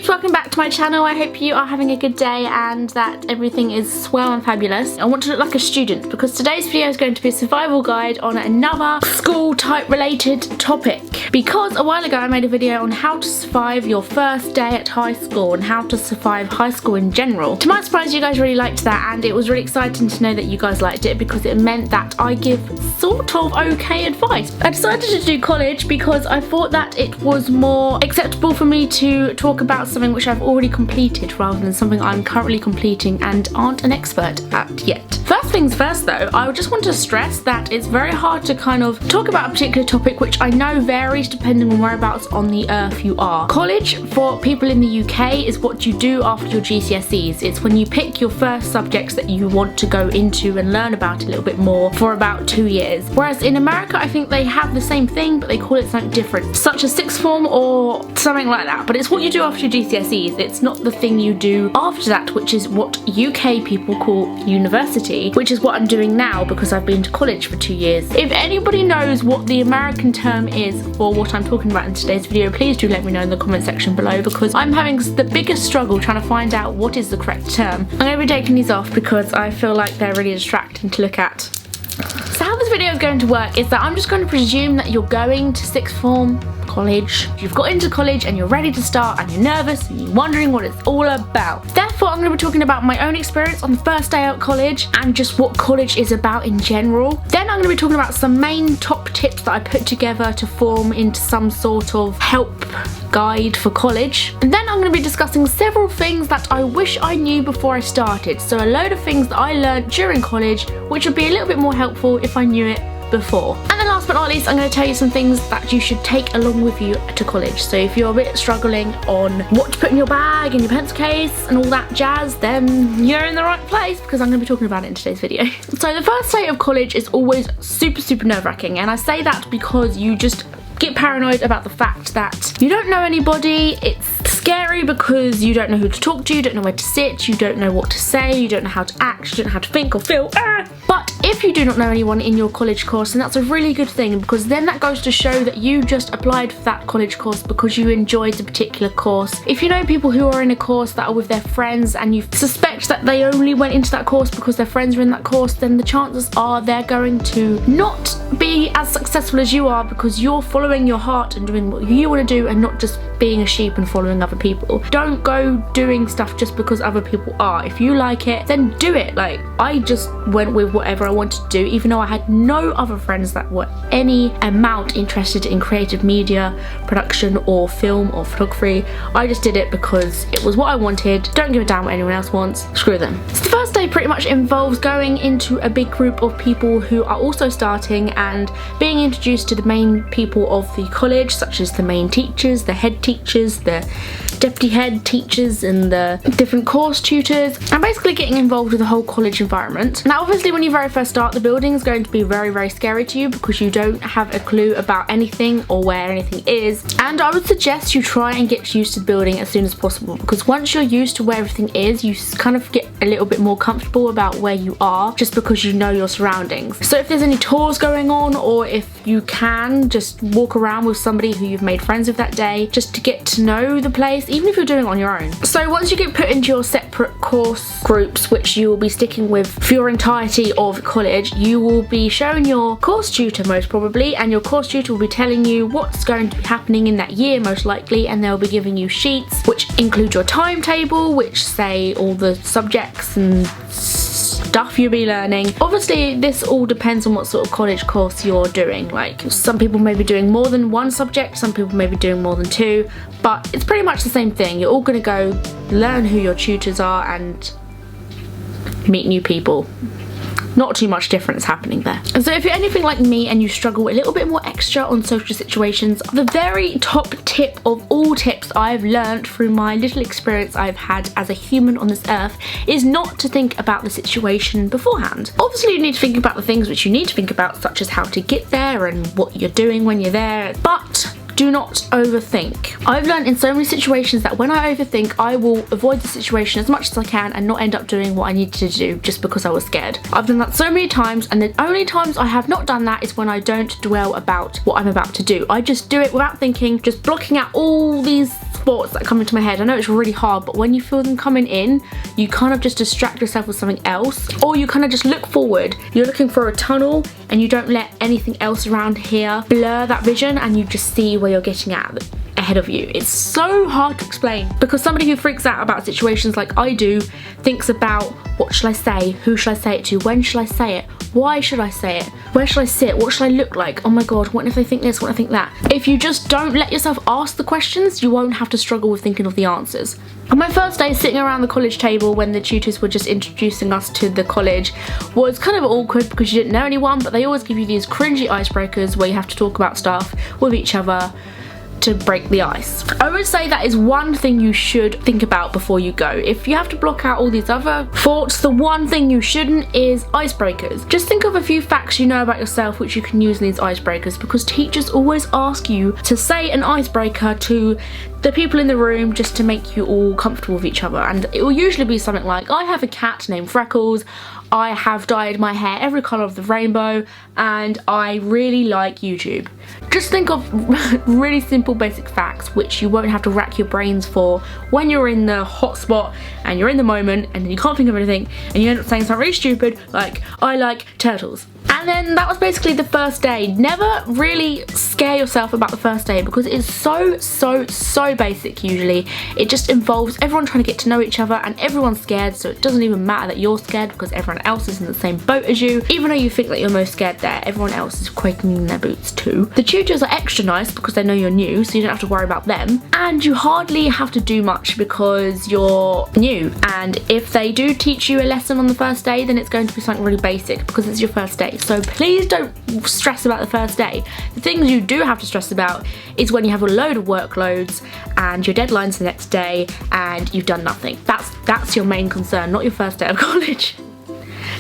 Welcome back to my channel. I hope you are having a good day and that everything is swell and fabulous. I want to look like a student because today's video is going to be a survival guide on another school type related topic. Because a while ago I made a video on how to survive your first day at high school and how to survive high school in general. To my surprise, you guys really liked that, and it was really exciting to know that you guys liked it because it meant that I give sort of okay advice. I decided to do college because I thought that it was more acceptable for me to talk about something which I've already completed rather than something I'm currently completing and aren't an expert at yet. First things first though, I just want to stress that it's very hard to kind of talk about a particular topic which I know varies depending on whereabouts on the earth you are. College for people in the UK is what you do after your GCSEs. It's when you pick your first subjects that you want to go into and learn about a little bit more for about 2 years. Whereas in America I think they have the same thing but they call it something different, such as sixth form or something like that. But it's what you do after your GCSEs. It's not the thing you do after that, which is what UK people call university, which is what I'm doing now because I've been to college for 2 years. If anybody knows what the American term is for what I'm talking about in today's video, please do let me know in the comment section below because I'm having the biggest struggle trying to find out what is the correct term. I'm going to be taking these off because I feel like they're really distracting to look at. So how this video is going to work is that I'm just going to presume that you're going to sixth form, college. You've got into college and you're ready to start and you're nervous and you're wondering what it's all about. Therefore, I'm going to be talking about my own experience on the first day out of college and just what college is about in general. Then I'm going to be talking about some main top tips that I put together to form into some sort of help guide for college. And then I'm going to be discussing several things that I wish I knew before I started. So a load of things that I learned during college which would be a little bit more helpful if I knew it before. And then last but not least, I'm going to tell you some things that you should take along with you to college. So if you're a bit struggling on what to put in your bag and your pencil case and all that jazz, then you're in the right place because I'm going to be talking about it in today's video. So the first day of college is always super nerve-wracking, and I say that because you just get paranoid about the fact that you don't know anybody. It's scary because you don't know who to talk to, you don't know where to sit, you don't know what to say, you don't know how to act, you don't know how to think or feel. But if you do not know anyone in your college course, then that's a really good thing because then that goes to show that you just applied for that college course because you enjoyed a particular course. If you know people who are in a course that are with their friends and you suspect that they only went into that course because their friends were in that course, then the chances are they're going to not be as successful as you are because you're following your heart and doing what you want to do and not just being a sheep and following other people. Don't go doing stuff just because other people are. If you like it, then do it. Like, I just went with whatever I wanted to do, even though I had no other friends that were any amount interested in creative media, production or film or photography. I just did it because it was what I wanted. Don't give a damn what anyone else wants. Screw them. So the first day pretty much involves going into a big group of people who are also starting and being introduced to the main people of the college, such as the main teachers, the head teachers, the deputy head teachers and the different course tutors, and basically getting involved with the whole college environment. Now obviously when you very first start, the building is going to be very scary to you because you don't have a clue about anything or where anything is, and I would suggest you try and get used to the building as soon as possible because once you're used to where everything is, you kind of get a little bit more comfortable about where you are just because you know your surroundings. So if there's any tours going on, or if you can just walk around with somebody who you've made friends with that day just to get to know the place, even if you're doing it on your own. So once you get put into your separate course groups, which you will be sticking with for your entirety of college, you will be showing your course tutor most probably, and your course tutor will be telling you what's going to be happening in that year most likely, and they'll be giving you sheets which include your timetable, which say all the subjects and stuff you'll be learning. Obviously this all depends on what sort of college course you're doing. Like, some people may be doing more than one subject, some people may be doing more than two, but it's pretty much the same thing. You're all going to go learn who your tutors are and meet new people. Not too much difference happening there. So if you're anything like me and you struggle a little bit more extra on social situations, the very top tip of all tips I've learned through my little experience I've had as a human on this earth is not to think about the situation beforehand. Obviously you need to think about the things which you need to think about, such as how to get there and what you're doing when you're there, but do not overthink. I've learned in so many situations that when I overthink, I will avoid the situation as much as I can and not end up doing what I needed to do just because I was scared. I've done that so many times, and the only times I have not done that is when I don't dwell about what I'm about to do. I just do it without thinking, just blocking out all these thoughts that come into my head. I know it's really hard, but when you feel them coming in, you kind of just distract yourself with something else, or you kind of just look forward. You're looking for a tunnel and you don't let anything else around here blur that vision, and you just see where you're getting at ahead of you. It's so hard to explain, because somebody who freaks out about situations like I do thinks about, what should I say, who should I say it to, when should I say it, why should I say it, where should I sit, what should I look like, oh my god, what if they think this, what if they think that. If you just don't let yourself ask the questions, you won't have to struggle with thinking of the answers. On my first day sitting around the college table when the tutors were just introducing us to the college was kind of awkward because you didn't know anyone, but they always give you these cringy icebreakers where you have to talk about stuff with each other to break the ice. I would say that is one thing you should think about before you go. If you have to block out all these other thoughts, the one thing you shouldn't is icebreakers. Just think of a few facts you know about yourself which you can use in these icebreakers, because teachers always ask you to say an icebreaker to the people in the room just to make you all comfortable with each other, and it will usually be something like, I have a cat named Freckles, I have dyed my hair every colour of the rainbow, and I really like YouTube. Just think of really simple basic facts which you won't have to rack your brains for when you're in the hot spot and you're in the moment and you can't think of anything and you end up saying something really stupid like, I like turtles. And then that was basically the first day. Never really scare yourself about the first day, because it's so basic usually. It just involves everyone trying to get to know each other and everyone's scared, so it doesn't even matter that you're scared because everyone else is in the same boat as you. Even though you think that you're most scared there, everyone else is quaking in their boots too. The tutors are extra nice because they know you're new, so you don't have to worry about them. And you hardly have to do much because you're new. And if they do teach you a lesson on the first day, then it's going to be something really basic because it's your first day. So please don't stress about the first day. The things you do have to stress about is when you have a load of workloads and your deadline's the next day and you've done nothing. That's your main concern, not your first day of college.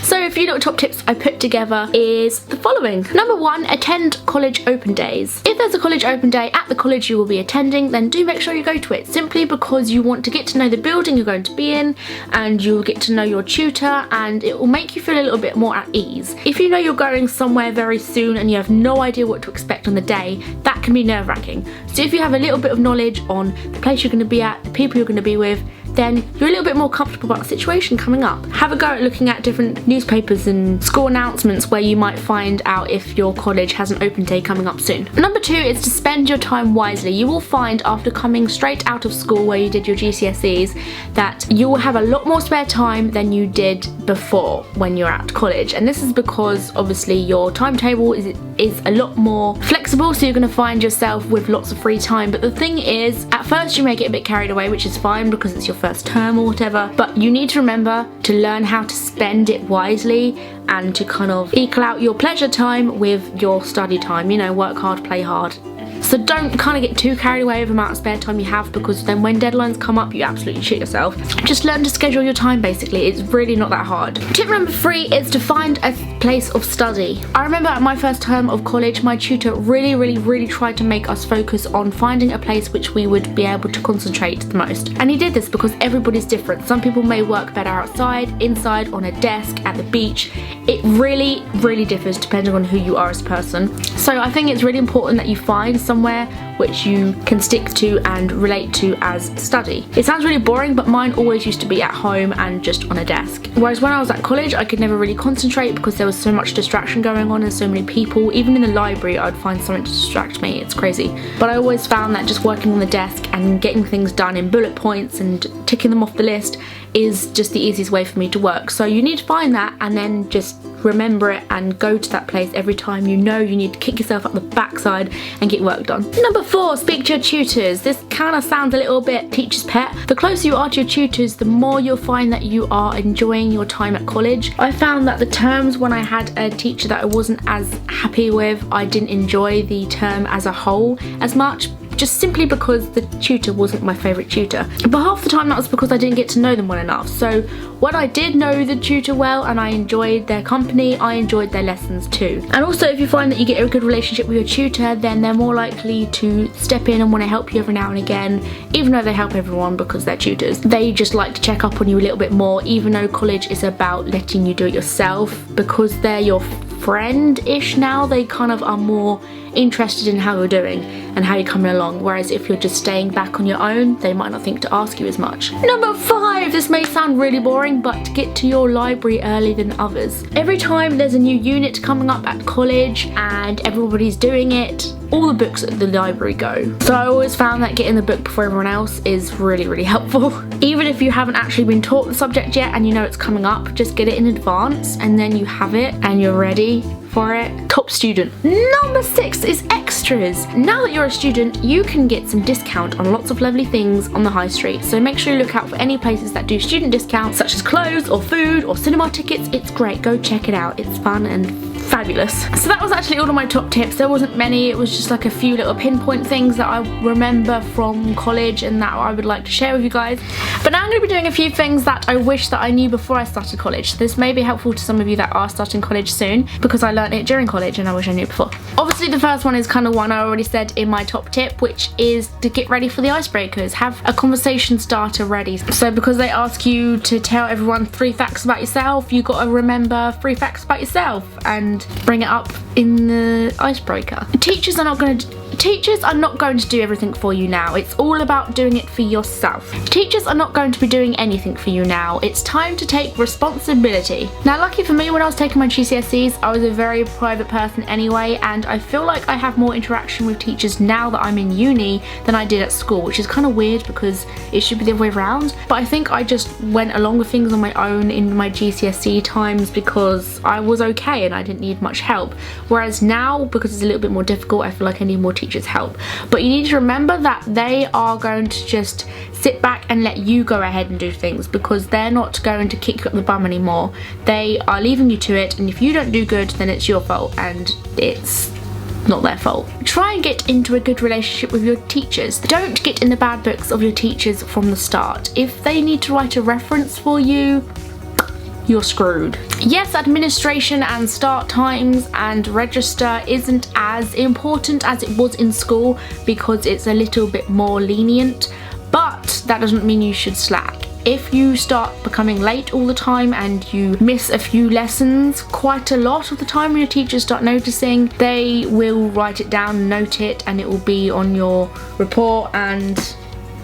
So a few little top tips I put together is the following. Number 1, attend college open days. If there's a college open day at the college you will be attending, then do make sure you go to it, simply because you want to get to know the building you're going to be in, and you'll get to know your tutor, and it will make you feel a little bit more at ease. If you know you're going somewhere very soon and you have no idea what to expect on the day, that can be nerve-wracking. So if you have a little bit of knowledge on the place you're going to be at, the people you're going to be with, then you're a little bit more comfortable about the situation coming up. Have a go at looking at different newspapers and school announcements where you might find out if your college has an open day coming up soon. Number 2 is to spend your time wisely. You will find after coming straight out of school where you did your GCSEs that you will have a lot more spare time than you did before when you're at college, and this is because obviously your timetable is a lot more flexible, so you're going to find yourself with lots of free time. But the thing is, at first you may get a bit carried away, which is fine because it's your first term or whatever, but you need to remember to learn how to spend it wisely and to kind of equal out your pleasure time with your study time. You know, work hard, play hard. So don't kind of get too carried away with the amount of spare time you have, because then when deadlines come up, you absolutely shit yourself. Just learn to schedule your time, basically. It's really not that hard. Tip number 3 is to find a place of study. I remember at my first term of college, my tutor really tried to make us focus on finding a place which we would be able to concentrate the most. And he did this because everybody's different. Some people may work better outside, inside, on a desk, at the beach. It really differs depending on who you are as a person. So I think it's really important that you find somewhere which you can stick to and relate to as study. It sounds really boring, but mine always used to be at home and just on a desk. Whereas when I was at college, I could never really concentrate because there was so much distraction going on and so many people. Even in the library, I'd find something to distract me. It's crazy. But I always found that just working on the desk and getting things done in bullet points and ticking them off the list is just the easiest way for me to work. So you need to find that and then just remember it and go to that place every time you know you need to kick yourself up the backside and get work done. Number 4, speak to your tutors. This kind of sounds a little bit teacher's pet. The closer you are to your tutors, the more you'll find that you are enjoying your time at college. I found that the terms when I had a teacher that I wasn't as happy with, I didn't enjoy the term as a whole as much, just simply because the tutor wasn't my favourite tutor. But half the time that was because I didn't get to know them well enough. So when I did know the tutor well and I enjoyed their company, I enjoyed their lessons too. And also, if you find that you get a good relationship with your tutor, then they're more likely to step in and want to help you every now and again, even though they help everyone because they're tutors. They just like to check up on you a little bit more, even though college is about letting you do it yourself. Because they're your friend-ish now, they kind of are more interested in how you're doing and how you're coming along, whereas if you're just staying back on your own, they might not think to ask you as much. Number 5, this may sound really boring, but get to your library early than others. Every time there's a new unit coming up at college and everybody's doing it, all the books at the library go. So I always found that getting the book before everyone else is really, really helpful. Even if you haven't actually been taught the subject yet and you know it's coming up, just get it in advance and then you have it and you're ready for it. Top student. Number 6 is extras. Now that you're a student, you can get some discount on lots of lovely things on the high street. So make sure you look out for any places that do student discounts, such as clothes or food or cinema tickets. It's great. Go check it out. It's fun and fabulous. So that was actually all of my top tips. There wasn't many. It was just like a few little pinpoint things that I remember from college and that I would like to share with you guys. But now I'm going to be doing a few things that I wish that I knew before I started college. This may be helpful to some of you that are starting college soon, because I learned it during college and I wish I knew it before. Obviously the first one is kind of one I already said in my top tip, which is to get ready for the icebreakers. Have a conversation starter ready. So because they ask you to tell everyone 3 facts about yourself, you got to remember 3 facts about yourself and bring it up in the icebreaker. Teachers are not going to do everything for you now. It's all about doing it for yourself. Teachers are not going to be doing anything for you now. It's time to take responsibility. Now, lucky for me, when I was taking my GCSEs, I was a very private person anyway, and I feel like I have more interaction with teachers now that I'm in uni than I did at school, which is kind of weird because it should be the other way around. But I think I just went along with things on my own in my GCSE times because I was okay and I didn't need much help. Whereas now, because it's a little bit more difficult, I feel like I need more teachers' help. But you need to remember that they are going to just sit back and let you go ahead and do things, because they're not going to kick you up the bum anymore. They are leaving you to it, and if you don't do good, then it's your fault and it's not their fault. Try and get into a good relationship with your teachers. Don't get in the bad books of your teachers from the start. If they need to write a reference for you, you're screwed. Yes, administration and start times and register isn't as important as it was in school because it's a little bit more lenient, but that doesn't mean you should slack. If you start becoming late all the time and you miss a few lessons quite a lot of the time, when your teachers start noticing, they will write it down, note it, and it will be on your report, and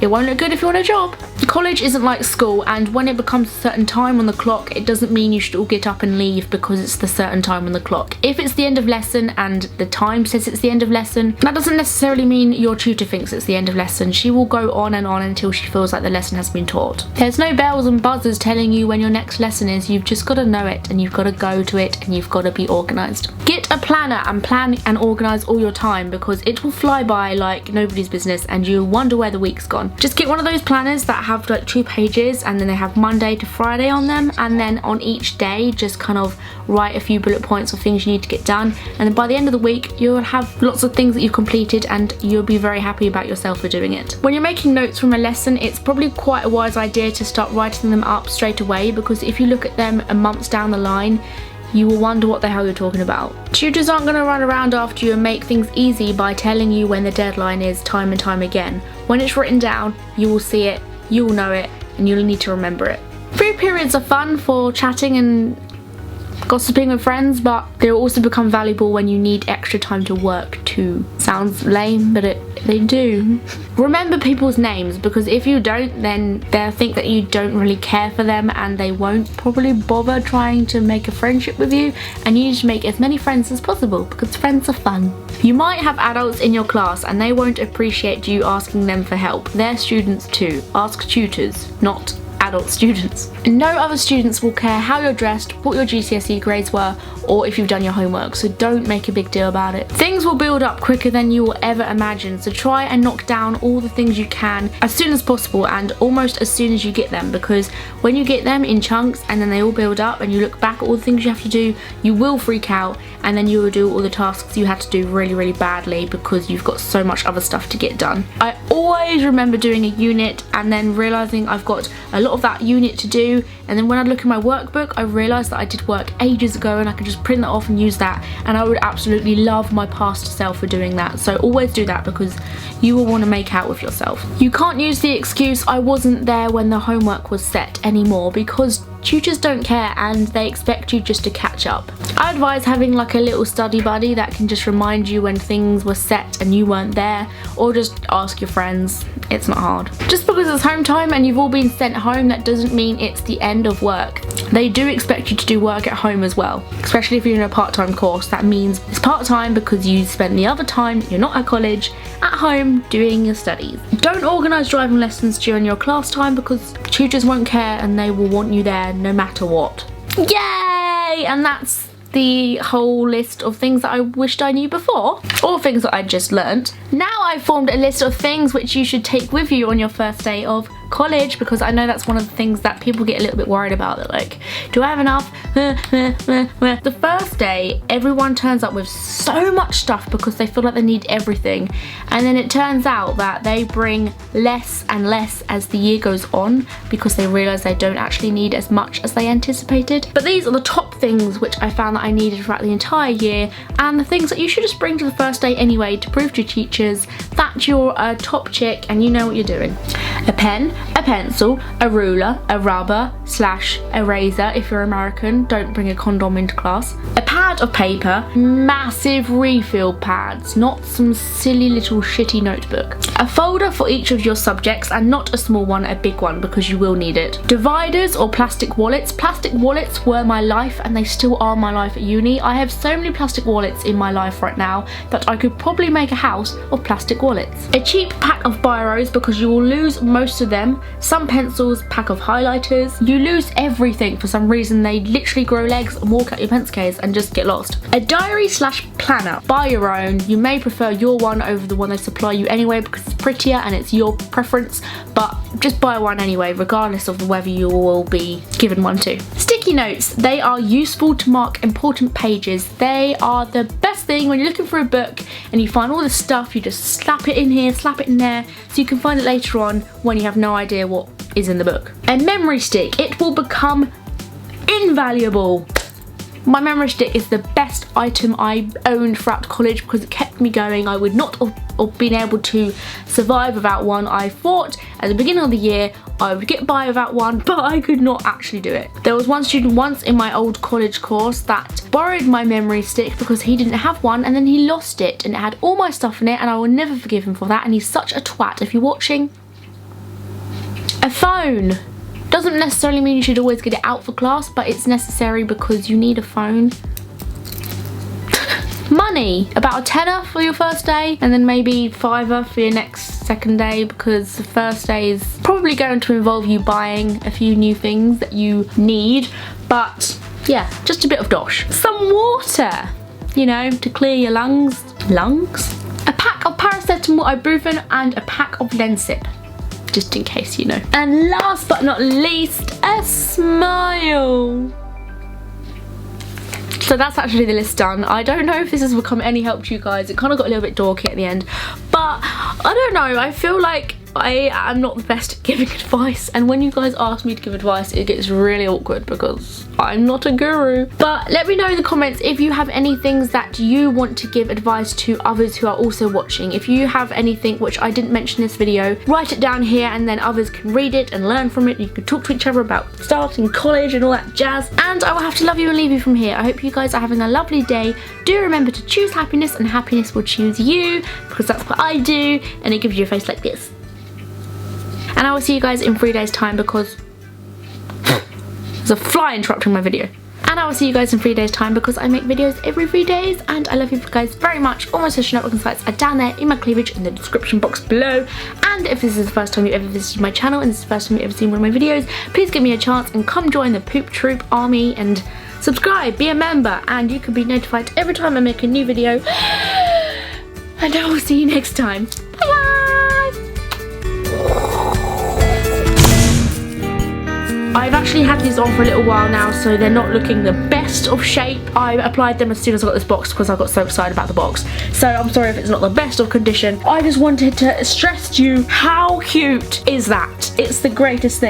it won't look good if you want a job. College isn't like school, and when it becomes a certain time on the clock, it doesn't mean you should all get up and leave because it's the certain time on the clock. If it's the end of lesson and the time says it's the end of lesson, that doesn't necessarily mean your tutor thinks it's the end of lesson. She will go on and on until she feels like the lesson has been taught. There's no bells and buzzers telling you when your next lesson is. You've just got to know it, and you've got to go to it, and you've got to be organised. Get a planner and plan and organise all your time, because it will fly by like nobody's business and you'll wonder where the week's gone. Just get one of those planners that have like 2 pages and then they have Monday to Friday on them, and then on each day just kind of write a few bullet points of things you need to get done, and then by the end of the week you'll have lots of things that you've completed and you'll be very happy about yourself for doing it. When you're making notes from a lesson, it's probably quite a wise idea to start writing them up straight away, because if you look at them a month down the line, you will wonder what the hell you're talking about. Tutors aren't going to run around after you and make things easy by telling you when the deadline is time and time again. When it's written down, you will see it, you will know it, and you'll need to remember it. Free periods are fun for chatting and gossiping with friends, but they'll also become valuable when you need extra time to work too. Sounds lame, but they do. Remember people's names, because if you don't, then they'll think that you don't really care for them and they won't probably bother trying to make a friendship with you, and you need to make as many friends as possible because friends are fun. You might have adults in your class and they won't appreciate you asking them for help. They're students too. Ask tutors, not adult students. No other students will care how you're dressed, what your GCSE grades were, or if you've done your homework, so don't make a big deal about it. Things will build up quicker than you will ever imagine, so try and knock down all the things you can as soon as possible and almost as soon as you get them, because when you get them in chunks and then they all build up and you look back at all the things you have to do, you will freak out and then you will do all the tasks you had to do really, really badly because you've got so much other stuff to get done. I always remember doing a unit and then realising I've got a lot of that unit to do, and then when I look in my workbook I realised that I did work ages ago and I could just print that off and use that, and I would absolutely love my past self for doing that. So always do that because you will want to make out with yourself. You can't use the excuse I wasn't there when the homework was set anymore, because tutors don't care and they expect you just to catch up. I advise having like a little study buddy that can just remind you when things were set and you weren't there, or just ask your friends. It's not hard. Just because it's home time and you've all been sent home, that doesn't mean it's the end of work. They do expect you to do work at home as well, especially if you're in a part-time course. That means it's part-time because you spend the other time you're not at college at home doing your studies. Don't organise driving lessons during your class time because tutors won't care and they will want you there no matter what. Yay! And that's the whole list of things that I wished I knew before, or things that I just learnt. Now I've formed a list of things which you should take with you on your first day of college, because I know that's one of the things that people get a little bit worried about. They're like, do I have enough? The first day, everyone turns up with so much stuff because they feel like they need everything, and then it turns out that they bring less and less as the year goes on because they realise they don't actually need as much as they anticipated. But these are the top things which I found that I needed throughout the entire year, and the things that you should just bring to the first day anyway to prove to your teachers that you're a top chick and you know what you're doing. A pen, a pencil, a ruler, a rubber / eraser if you're American, don't bring a condom into class, a pad of paper, massive refill pads, not some silly little shitty notebook, a folder for each of your subjects, and not a small one, a big one, because you will need it, dividers or plastic wallets. Plastic wallets were my life and they still are my life at uni. I have so many plastic wallets in my life right now that I could probably make a house of plastic wallets. A cheap pack of biros because you will lose most of them, some pencils, pack of highlighters. You lose everything for some reason. They literally grow legs and walk out your pencil case and just get lost. A diary / planner. Buy your own. You may prefer your one over the one they supply you anyway because it's prettier and it's your preference, but just buy one anyway regardless of whether you will be given one too. Sticky notes. They are useful to mark important pages. They are the best thing when you're looking for a book and you find all this stuff. You just slap it in here, slap it in there, so you can find it later on when you have no idea what is in the book. A memory stick. It will become invaluable. My memory stick is the best item I owned throughout college because it kept me going. I would not have been able to survive without one. I thought at the beginning of the year I would get by without one, but I could not actually do it. There was one student once in my old college course that borrowed my memory stick because he didn't have one, and then he lost it and it had all my stuff in it, and I will never forgive him for that, and he's such a twat. If you're watching. A phone. Doesn't necessarily mean you should always get it out for class, but it's necessary because you need a phone. Money. About a tenner for your first day, and then maybe £5 for your second day, because the first day is probably going to involve you buying a few new things that you need, but yeah, just a bit of dosh. Some water, you know, to clear your lungs. A pack of paracetamol, ibuprofen, and a pack of Lensip, just in case, you know. And last but not least, a smile. So that's actually the list done. I don't know if this has become any help to you guys. It kind of got a little bit dorky at the end, but I don't know, I feel like I am not the best at giving advice, and when you guys ask me to give advice it gets really awkward because I'm not a guru. But let me know in the comments if you have any things that you want to give advice to others who are also watching. If you have anything which I didn't mention in this video, write it down here and then others can read it and learn from it. You can talk to each other about starting college and all that jazz, and I will have to love you and leave you from here. I hope you guys are having a lovely day. Do remember to choose happiness, and happiness will choose you, because that's what I do, and it gives you a face like this. And I will see you guys in 3 days time because there's a fly interrupting my video. And I will see you guys in 3 days time because I make videos every 3 days, and I love you guys very much. All my social networking sites are down there in my cleavage in the description box below. And if this is the first time you've ever visited my channel and this is the first time you've ever seen one of my videos, please give me a chance and come join the Poop Troop army and subscribe, be a member, and you can be notified every time I make a new video. And I will see you next time. Bye bye! I've actually had these on for a little while now, so they're not looking the best of shape. I applied them as soon as I got this box because I got so excited about the box. So I'm sorry if it's not the best of condition. I just wanted to stress to you how cute is that. It's the greatest thing.